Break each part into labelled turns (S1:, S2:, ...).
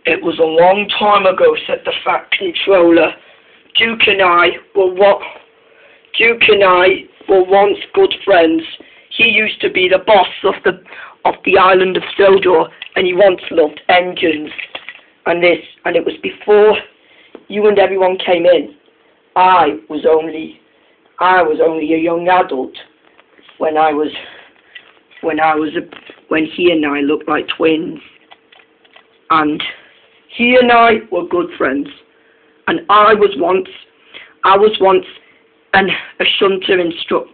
S1: It was a long time ago, said the Fat Controller. Duke and I were once good friends. He used to be the boss of the island of Sodor, and he once loved engines. And it was before you and everyone came in. I was only a young adult when he and I looked like twins. And he and I were good friends. And I was once a shunter instructor.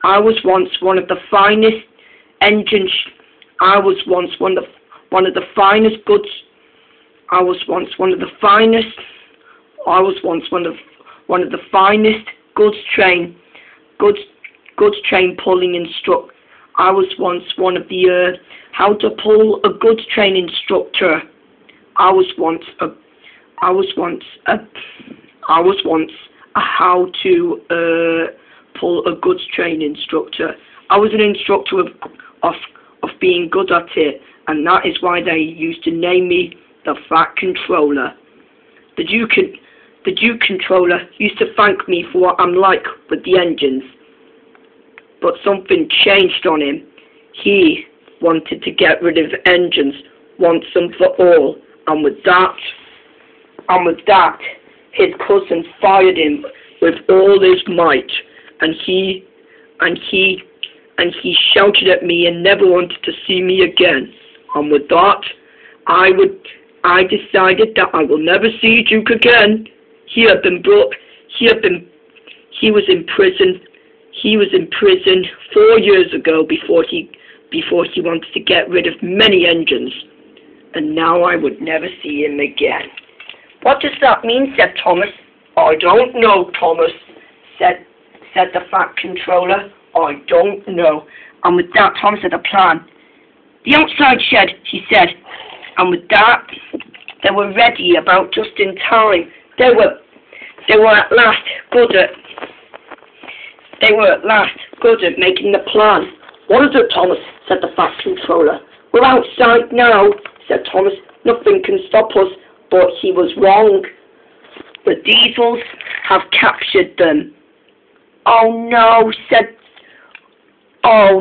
S1: I was once one of the finest engines. I was once one of the finest goods. I was once one of the finest goods train pulling instructor. I was once one of the how to pull a goods train instructor. I was once a how to pull a goods train instructor. I was an instructor of being good at it, and that is why they used to name me the Fat Controller. The Duke Controller used to thank me for what I'm like with the engines, but something changed on him. He wanted to get rid of engines once and for all, and with that, his cousin fired him with all his might, and he shouted at me and never wanted to see me again. And with that, I decided that I will never see Duke again. He was in prison. He was in prison 4 years ago before he wanted to get rid of many engines. And now I would never see him again. What does that mean? Said Thomas. I don't know, Thomas, said the Fat Controller. I don't know. And with that, Thomas had a plan. The outside shed, he said. And with that, they were ready about just in time. They were at last good at making the plan. What is it, Thomas? Said the Fat Controller. We're outside now, said Thomas. Nothing can stop us. But he was wrong. The Diesels have captured them. Oh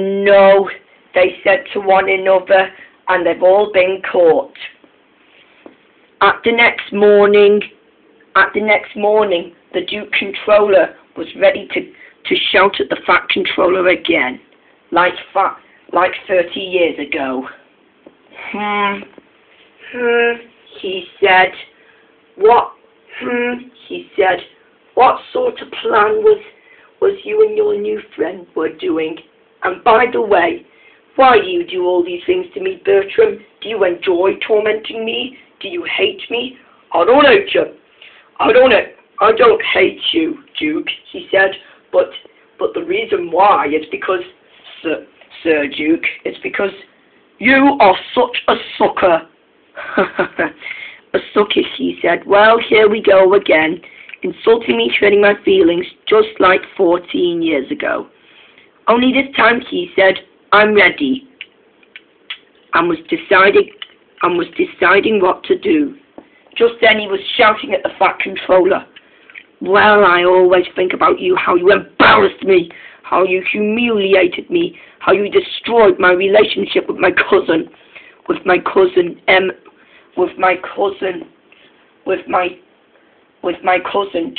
S1: no, they said to one another, and they've all been caught. At the next morning, the Duke Controller was ready to shout at the Fat Controller again, like 30 years ago. He said, what sort of plan was you and your new friend were doing? And by the way, why do you do all these things to me, Bertram? Do you enjoy tormenting me? Do you hate me? I don't hate you. I don't hate you, Duke, he said, but the reason why is because, Sir Duke, it's because you are such a sucker. A sucker, he said. Well, here we go again, insulting me, treading my feelings, just like 14 years ago. Only this time, he said, I'm ready, and was deciding what to do. Just then he was shouting at the Fat Controller. Well, I always think about you, how you embarrassed me, how you humiliated me, how you destroyed my relationship with my cousin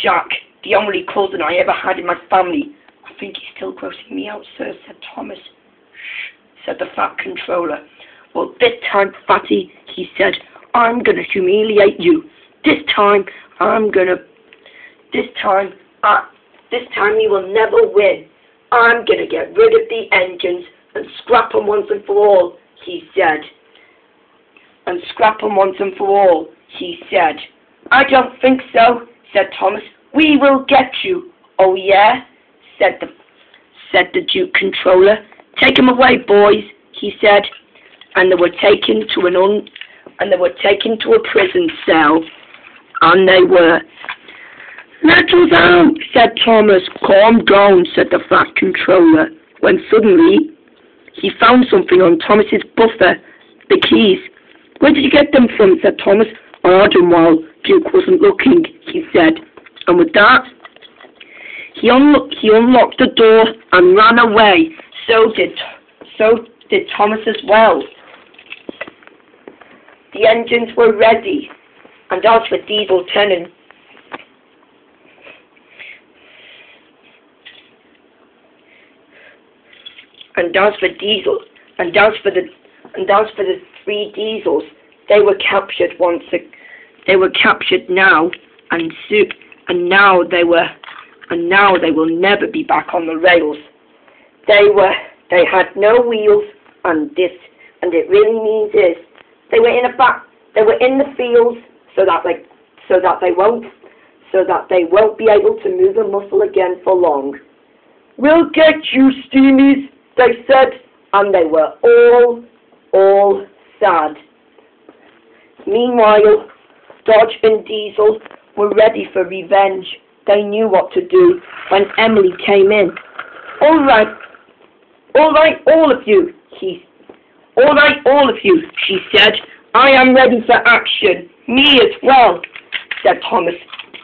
S1: Jack, the only cousin I ever had in my family. I think he's still grossing me out, sir, said Thomas. Shh, said the Fat Controller. Well, this time, Fatty, he said, I'm going to humiliate you. This time you will never win. I'm going to get rid of the engines and scrap them once and for all, he said. And scrap them once and for all, he said. I don't think so, said Thomas. We will get you. Oh, yeah, said the Duke Controller. Take him away, boys, he said. And they were taken to a prison cell. And they were. Let us out, said Thomas. Calm down, said the Fat Controller. When suddenly he found something on Thomas's buffer, the keys. Where did you get them from, said Thomas. garden while Duke wasn't looking, he said. And with that, he unlocked the door and ran away. So did Thomas as well. The engines were ready, and as for Diesel 10 and as for the three Diesels, they were captured now, and now they will never be back on the rails. They had no wheels, and it really means is they were in the fields so that they won't be able to move a muscle again for long. "We'll get you, Steamies," they said, and they were all sad. Meanwhile, Dodge and Diesel were ready for revenge. They knew what to do when Emily came in. All right, all of you, she said. "I am ready for action." "Me as well," said Thomas.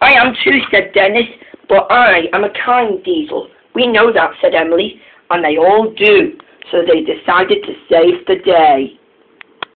S1: "I am too," said Dennis. "But I am a kind Diesel." "We know that," said Emily. And they all do. So they decided to save the day.